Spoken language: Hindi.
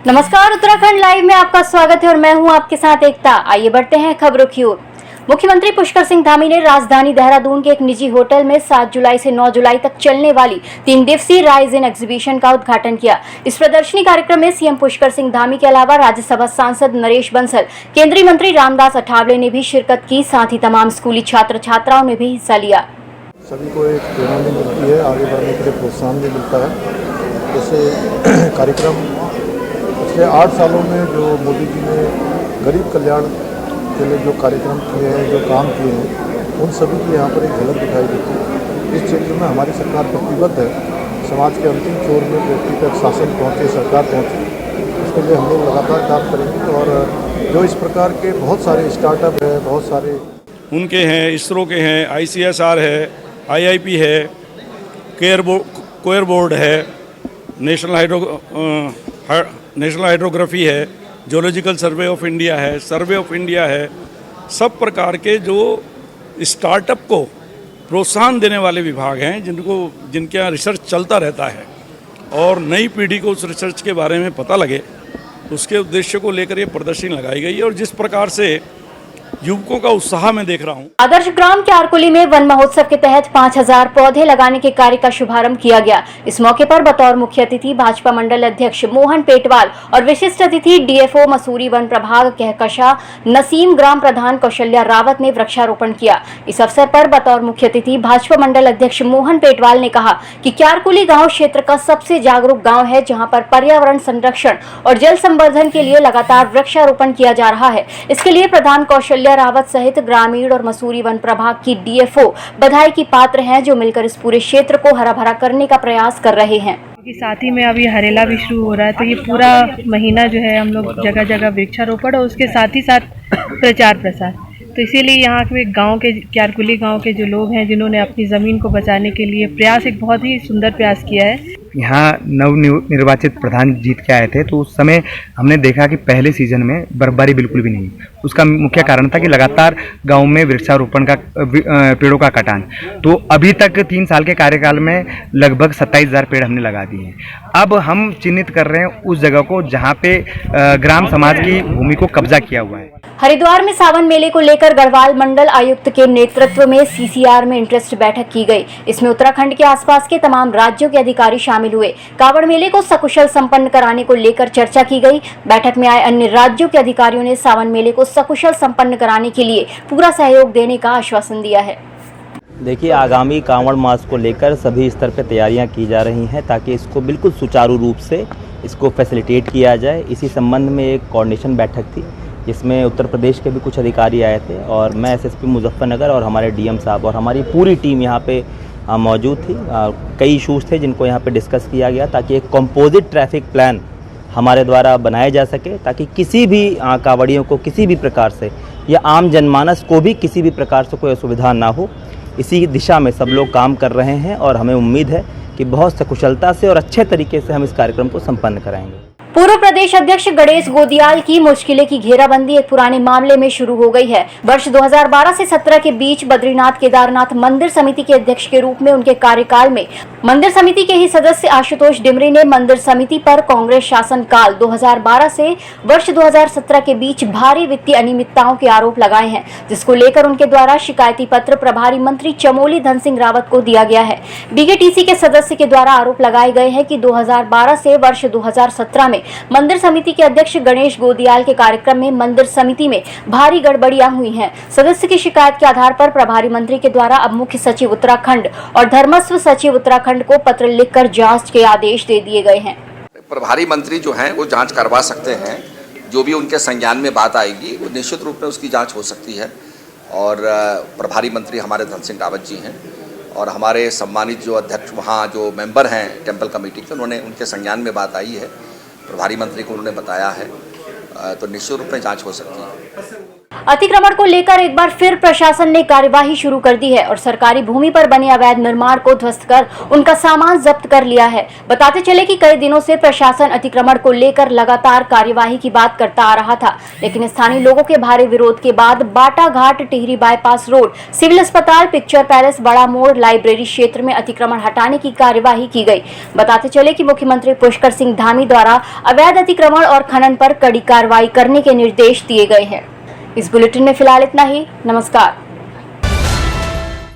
नमस्कार, उत्तराखंड लाइव में आपका स्वागत है और मैं हूं आपके साथ एकता। आइए बढ़ते हैं खबरों की ओर। मुख्यमंत्री पुष्कर सिंह धामी ने राजधानी देहरादून के एक निजी होटल में 7 जुलाई से 9 जुलाई तक चलने वाली 3 दिवसीय राइज इन एग्जीबिशन का उद्घाटन किया। इस प्रदर्शनी कार्यक्रम में सीएम पुष्कर सिंह धामी के अलावा राज्यसभा सांसद नरेश बंसल, केंद्रीय मंत्री रामदास अठावले ने भी शिरकत की। साथ ही तमाम स्कूली छात्र छात्राओं ने भी हिस्सा लिया। सभी को एक प्रेरणा भी मिलती है, आगे बढ़ने के लिए प्रोत्साहन भी मिलता है। जैसे कार्यक्रम पिछले 8 सालों में जो मोदी जी ने गरीब कल्याण के लिए जो कार्यक्रम किए हैं, जो काम किए हैं, उन सभी की यहाँ पर एक झलक दिखाई देती है। इस क्षेत्र में हमारी सरकार प्रतिबद्ध है, समाज के अंतिम छोर में व्यक्ति तक शासन पहुँचे, सरकार पहुँचे, इसके लिए हम लोग लगातार काम करेंगे। और जो इस प्रकार के बहुत सारे स्टार्टअप है, बहुत सारे उनके हैं, इसरो के हैं, ICSR है, IIP है, कोयर बोर्ड है, नेशनल हाइड्रोग्राफी है, जियोलॉजिकल सर्वे ऑफ इंडिया है, सर्वे ऑफ इंडिया है, सब प्रकार के जो स्टार्टअप को प्रोत्साहन देने वाले विभाग हैं, जिनके यहाँ रिसर्च चलता रहता है और नई पीढ़ी को उस रिसर्च के बारे में पता लगे, उसके उद्देश्य को लेकर ये प्रदर्शनी लगाई गई है। और जिस प्रकार से युवकों का उत्साह मैं देख रहा हूँ। आदर्श ग्राम क्यारकुली में वन महोत्सव के तहत 5000 पौधे लगाने के कार्य का शुभारंभ किया गया। इस मौके पर बतौर मुख्य अतिथि भाजपा मंडल अध्यक्ष मोहन पेटवाल और विशिष्ट अतिथि DFO मसूरी वन प्रभाग कहकशा नसीम, ग्राम प्रधान कौशल्या रावत ने वृक्षारोपण किया। इस अवसर पर बतौर मुख्य अतिथि भाजपा मंडल अध्यक्ष मोहन पेटवाल ने कहा कि क्यारकुली गाँव क्षेत्र का सबसे जागरूक गाँव है, जहाँ पर पर्यावरण संरक्षण और जल संवर्धन के लिए लगातार वृक्षारोपण किया जा रहा है। इसके लिए प्रधान कौशल्या रावत सहित ग्रामीण और मसूरी वन प्रभाग की DFO बधाई की पात्र हैं, जो मिलकर इस पूरे क्षेत्र को हरा भरा करने का प्रयास कर रहे हैं। साथ ही में अभी हरेला भी शुरू हो रहा है, तो ये पूरा महीना जो है हम लोग जगह जगह वृक्षारोपण और उसके साथ ही साथ प्रचार प्रसार, तो इसीलिए यहाँ के गांव के क्यारकुली गांव के जो लोग हैं, जिन्होंने अपनी ज़मीन को बचाने के लिए प्रयास, एक बहुत ही सुंदर प्रयास किया है। यहाँ नवनिर्वाचित प्रधान जीत के आए थे, तो उस समय हमने देखा कि पहले सीजन में बर्फबारी बिल्कुल भी नहीं। उसका मुख्य कारण था कि लगातार गांव में वृक्षारोपण का पेड़ों का कटान। तो अभी तक 3 साल के कार्यकाल में लगभग 27,000 पेड़ हमने लगा दिए हैं। अब हम चिन्हित कर रहे हैं उस जगह को जहाँ पे ग्राम समाज की भूमि को कब्जा किया हुआ है। हरिद्वार में सावन मेले को लेकर गढ़वाल मंडल आयुक्त के नेतृत्व में CCR में इंटरेस्ट बैठक की गई। इसमें उत्तराखंड के आसपास के तमाम राज्यों के अधिकारी शामिल हुए। कावड़ मेले को सकुशल संपन्न कराने को लेकर चर्चा की गई। बैठक में आए अन्य राज्यों के अधिकारियों ने सावन मेले को सकुशल संपन्न कराने के लिए पूरा सहयोग देने का आश्वासन दिया है। देखिए, आगामी कांवड़ मास को लेकर सभी स्तर पर तैयारियां की जा रही हैं, ताकि इसको बिल्कुल सुचारू रूप से इसको फैसिलिटेट किया जाए। इसी संबंध में एक कोऑर्डिनेशन बैठक थी, जिसमें उत्तर प्रदेश के भी कुछ अधिकारी आए थे और मैं SSP मुजफ्फरनगर और हमारे DM साहब और हमारी पूरी टीम यहाँ पे मौजूद थी। कई इशूज़ थे जिनको यहाँ पे डिस्कस किया गया, ताकि एक कंपोजिट ट्रैफिक प्लान हमारे द्वारा बनाया जा सके, ताकि किसी भी कांवड़ियों को किसी भी प्रकार से या आम जनमानस को भी किसी भी प्रकार से कोई असुविधा ना हो। इसी दिशा में सब लोग काम कर रहे हैं और हमें उम्मीद है कि बहुत सकुशलता से और अच्छे तरीके से हम इस कार्यक्रम को संपन्न कराएंगे। पूर्व प्रदेश अध्यक्ष गणेश गोदियाल की मुश्किलें की घेराबंदी एक पुराने मामले में शुरू हो गई है। वर्ष 2012 से 17 के बीच बद्रीनाथ केदारनाथ मंदिर समिति के अध्यक्ष के रूप में उनके कार्यकाल में मंदिर समिति के ही सदस्य आशुतोष डिमरी ने मंदिर समिति पर कांग्रेस शासन काल 2012 से वर्ष 2017 के बीच भारी वित्तीय अनियमितताओं के आरोप लगाए हैं, जिसको लेकर उनके द्वारा शिकायती पत्र प्रभारी मंत्री चमोली धन सिंह रावत को दिया गया है। BKTC के सदस्य के द्वारा आरोप लगाए गए हैं कि 2012 से वर्ष 2017 में मंदिर समिति के अध्यक्ष गणेश गोदियाल के कार्यक्रम में मंदिर समिति में भारी गड़बड़ियां हुई हैं। सदस्य की शिकायत के आधार पर प्रभारी मंत्री के द्वारा अब मुख्य सचिव उत्तराखंड और धर्मस्व सचिव उत्तराखंड को पत्र लिखकर जांच के आदेश दे दिए गए हैं। प्रभारी मंत्री जो हैं वो जांच करवा सकते हैं। जो भी उनके संज्ञान में बात आएगी वो निश्चित रूप में उसकी जाँच हो सकती है। और प्रभारी मंत्री हमारे धन सिंह रावत जी हैं और हमारे सम्मानित जो अध्यक्ष वहाँ जो मेंबर हैं टेम्पल कमेटी के, उन्होंने उनके संज्ञान में बात आई है, प्रभारी मंत्री को उन्होंने बताया है, तो निश्चित रूप में जांच हो सकती है। अतिक्रमण को लेकर एक बार फिर प्रशासन ने कार्यवाही शुरू कर दी है और सरकारी भूमि पर बने अवैध निर्माण को ध्वस्त कर उनका सामान जब्त कर लिया है। बताते चले कि कई दिनों से प्रशासन अतिक्रमण को लेकर लगातार कार्यवाही की बात करता आ रहा था, लेकिन स्थानीय लोगों के भारी विरोध के बाद बाटा घाट, टिहरी बाईपास रोड, सिविल अस्पताल, पिक्चर पैलेस, बड़ा मोड़, लाइब्रेरी क्षेत्र में अतिक्रमण हटाने की कार्यवाही की गई। बताते चले कि मुख्यमंत्री पुष्कर सिंह धामी द्वारा अवैध अतिक्रमण और खनन पर कड़ी कार्रवाई करने के निर्देश दिए गए हैं। इस बुलेटिन में फिलहाल इतना ही। नमस्कार।